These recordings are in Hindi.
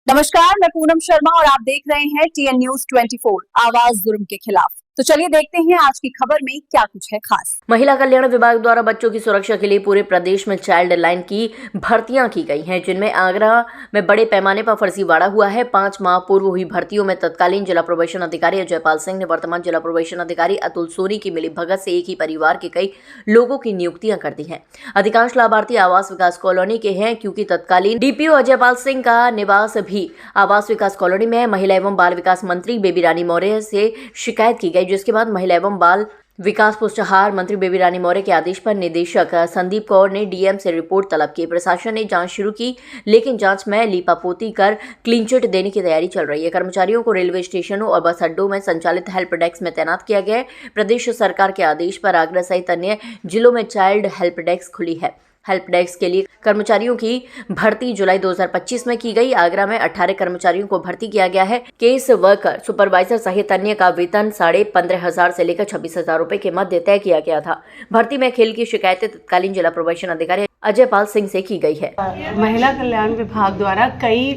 नमस्कार, मैं पूनम शर्मा और आप देख रहे हैं टीएन न्यूज 24 आवाज जुर्म के खिलाफ। तो चलिए देखते हैं आज की खबर में क्या कुछ है खास। महिला कल्याण विभाग द्वारा बच्चों की सुरक्षा के लिए पूरे प्रदेश में चाइल्ड लाइन की भर्तियां की गई हैं, जिनमें आगरा में बड़े पैमाने पर फर्जीवाड़ा हुआ है। 5 माह पूर्व हुई भर्तियों में तत्कालीन जिला प्रोबेशन अधिकारी अजयपाल सिंह ने वर्तमान जिला प्रोबेशन अधिकारी अतुल सोनी की मिलीभगत से एक ही परिवार के कई लोगों की नियुक्तियां कर दी हैं। अधिकांश लाभार्थी आवास विकास कॉलोनी के हैं, क्योंकि तत्कालीन डीपीओ अजयपाल सिंह का निवास भी आवास विकास कॉलोनी में है। महिला एवं बाल विकास मंत्री बेबी रानी मौर्य से शिकायत की गई, जिसके बाद महिला एवं बाल विकास पुष्टाहार मंत्री बेबी रानी मौर्य के आदेश पर निदेशक संदीप कौर ने डीएम से रिपोर्ट तलब की। प्रशासन ने जांच शुरू की, लेकिन जांच में लीपापोती कर क्लीन चिट देने की तैयारी चल रही है। कर्मचारियों को रेलवे स्टेशनों और बस अड्डों में संचालित हेल्प डेस्क में तैनात किया गया है। प्रदेश सरकार के आदेश पर आगरा सहित अन्य जिलों में चाइल्ड हेल्प डेस्क खुली है। हेल्प डेस्क के लिए कर्मचारियों की भर्ती जुलाई 2025 में की गई। आगरा में 18 कर्मचारियों को भर्ती किया गया है। केस वर्कर, सुपरवाइजर सहित अन्य का वेतन 15,500 से लेकर 26,000 रुपए के मध्य तय किया गया था। भर्ती में खेल की शिकायतें तत्कालीन जिला प्रोबेशन अधिकारी अजयपाल सिंह से की गई है। महिला कल्याण विभाग द्वारा कई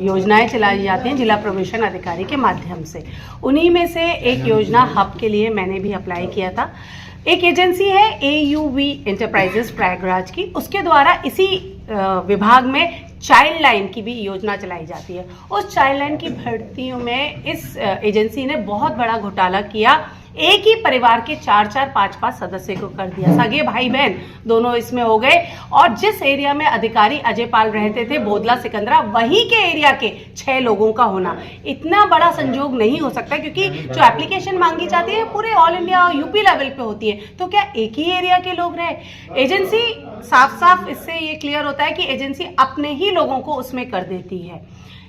योजनाएं चलाई जाती हैं जिला प्रोबेशन अधिकारी के माध्यम से। उन्हीं में से एक योजना हब के लिए मैंने भी अप्लाई किया था। एक एजेंसी है AUV एंटरप्राइजेस प्रयागराज की, उसके द्वारा इसी विभाग में चाइल्ड लाइन की भी योजना चलाई जाती है। उस चाइल्ड लाइन की भर्तियों में इस एजेंसी ने बहुत बड़ा घोटाला किया। एक ही परिवार के 4-4, 5-5 सदस्य को कर दिया। सगे भाई बहन दोनों इसमें हो गए। और जिस एरिया में अधिकारी अजयपाल रहते थे, बोदला सिकंदरा, वहीं के एरिया के 6 लोगों का होना इतना बड़ा संजोग नहीं हो सकता, क्योंकि जो एप्लीकेशन मांगी जाती है पूरे ऑल इंडिया और यूपी लेवल पे होती है। तो क्या एक ही एरिया के लोग रहे? एजेंसी साफ साफ इससे ये क्लियर होता है कि एजेंसी अपने ही लोगों को उसमें कर देती है।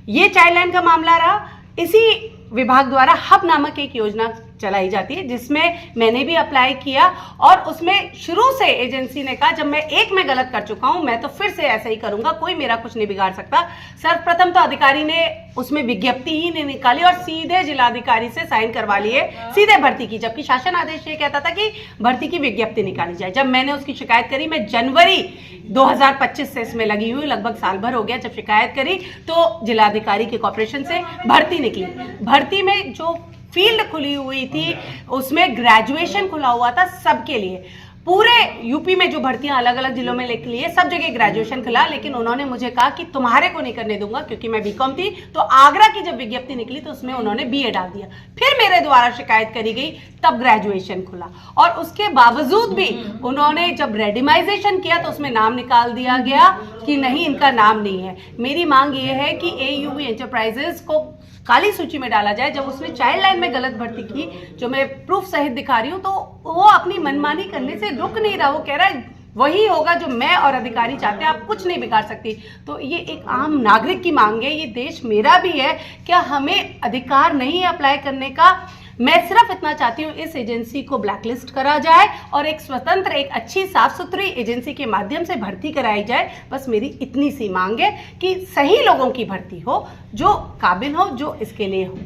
ये चाइल्ड लाइन का मामला रहा। इसी विभाग द्वारा हब नामक एक योजना चलाई जाती है, जिसमें मैंने भी अप्लाई किया। और उसमें शुरू से एजेंसी ने कहा, जब मैं एक में गलत कर चुका हूं, मैं तो फिर से ऐसा ही करूंगा, कोई मेरा कुछ नहीं बिगाड़ सकता। सर्वप्रथम तो अधिकारी ने उसमें विज्ञप्ति ही नहीं निकाली और सीधे जिलाधिकारी से साइन करवा लिए, सीधे भर्ती की, जबकि शासन आदेश ये कहता था कि भर्ती की विज्ञप्ति निकाली जाए। जब मैंने उसकी शिकायत करी, मैं जनवरी 2025 से इसमें लगी हुई, लगभग साल भर हो गया। जब शिकायत करी तो जिलाधिकारी के कॉर्पोरेशन से भर्ती निकली। भर्ती में जो फील्ड खुली हुई थी, उसमें ग्रेजुएशन खुला हुआ था सबके लिए। पूरे यूपी में जो भर्तियां अलग अलग जिलों में लिख लिए, सब जगह ग्रेजुएशन खुला, लेकिन उन्होंने मुझे कहा कि तुम्हारे को नहीं करने दूंगा, क्योंकि मैं बीकॉम थी। तो आगरा की जब विज्ञप्ति निकली तो उसमें उन्होंने BA डाल दिया। फिर मेरे द्वारा शिकायत करी गई, तब ग्रेजुएशन खुला। और उसके बावजूद भी उन्होंने जब रेडिमाइजेशन किया तो उसमें नाम निकाल दिया गया कि नहीं, इनका नाम नहीं है। मेरी मांग ये है कि AUV एंटरप्राइजेस को काली सूची में डाला जाए। जब उसने चाइल्ड लाइन में गलत भर्ती की, जो मैं प्रूफ सहित दिखा रही हूँ, तो वो अपनी मनमानी करने से रुक नहीं रहा। वो कह रहा है वही होगा जो मैं और अधिकारी चाहते हैं, आप कुछ नहीं बिगाड़ सकती। तो ये एक आम नागरिक की मांग है, ये देश मेरा भी है। क्या हमें अधिकार नहीं है अप्लाई करने का? मैं सिर्फ इतना चाहती हूँ, इस एजेंसी को ब्लैकलिस्ट करा जाए और एक स्वतंत्र, एक अच्छी साफ सुथरी एजेंसी के माध्यम से भर्ती कराई जाए। बस मेरी इतनी सी मांग है कि सही लोगों की भर्ती हो, जो काबिल हो, जो इसके लिए हो।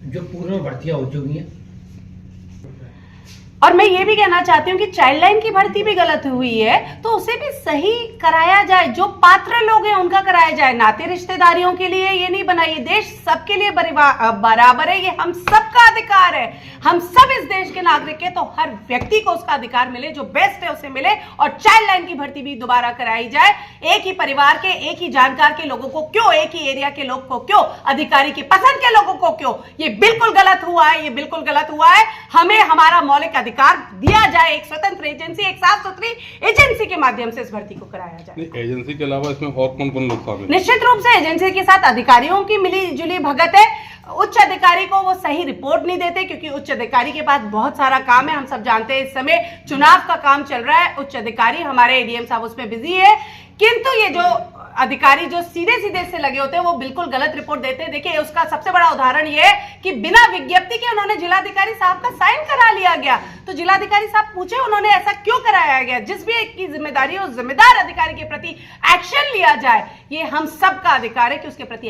जो पूर्ण भर्तियां हो चुकी हैं, और मैं ये भी कहना चाहती हूँ कि चाइल्ड लाइन की भर्ती भी गलत हुई है, तो उसे भी सही कराया जाए। जो पात्र लोग हैं उनका कराया जाए, नाते रिश्तेदारियों के लिए ये नहीं बनाइए। देश सबके लिए बराबर है, ये हम सबका अधिकार है। हम सब इस देश के नागरिक हैं, तो हर व्यक्ति को उसका अधिकार मिले, जो बेस्ट है उसे मिले। और चाइल्ड लाइन की भर्ती भी दोबारा कराई जाए। एक ही परिवार के, एक ही जानकार के लोगों को क्यों, एक ही एरिया के लोग को क्यों, अधिकारी की पसंद के लोगों को क्यों? ये बिल्कुल गलत हुआ है, ये बिल्कुल गलत हुआ है। हमें हमारा मौलिक अधिकार दिया जाए। एक स्वतंत्र एजेंसी, एक साफ सुथरी एजेंसी के माध्यम से इस भर्ती को कराया जाए। एजेंसी के अलावा इसमें और कौन कौन लोग शामिल? निश्चित रूप से एजेंसी के साथ अधिकारियों की मिली जुली भगत है। उच्च अधिकारी को वो सही रिपोर्ट नहीं देते, क्योंकि उच्च अधिकारी के पास बहुत सारा काम है। हम सब जानते हैं इस समय चुनाव का काम चल रहा है। उच्च अधिकारी हमारे ADM साहब उसमें बिजी है, किंतु ये जो अधिकारी जो सीधे सीधे से लगे होते हैं, वो बिल्कुल गलत रिपोर्ट देते हैं। देखिए, उसका सबसे बड़ा उदाहरण ये है कि बिना विज्ञप्ति के उन्होंने जिलाधिकारी साहब का साइन करा लिया गया। तो जिलाधिकारी साहब पूछे उन्होंने ऐसा क्यों कराया गया? जिस भी एक की जिम्मेदारी हो, जिम्मेदार अधिकारी के प्रति एक्शन लिया जाए। ये हम सबका अधिकार है कि उसके प्रति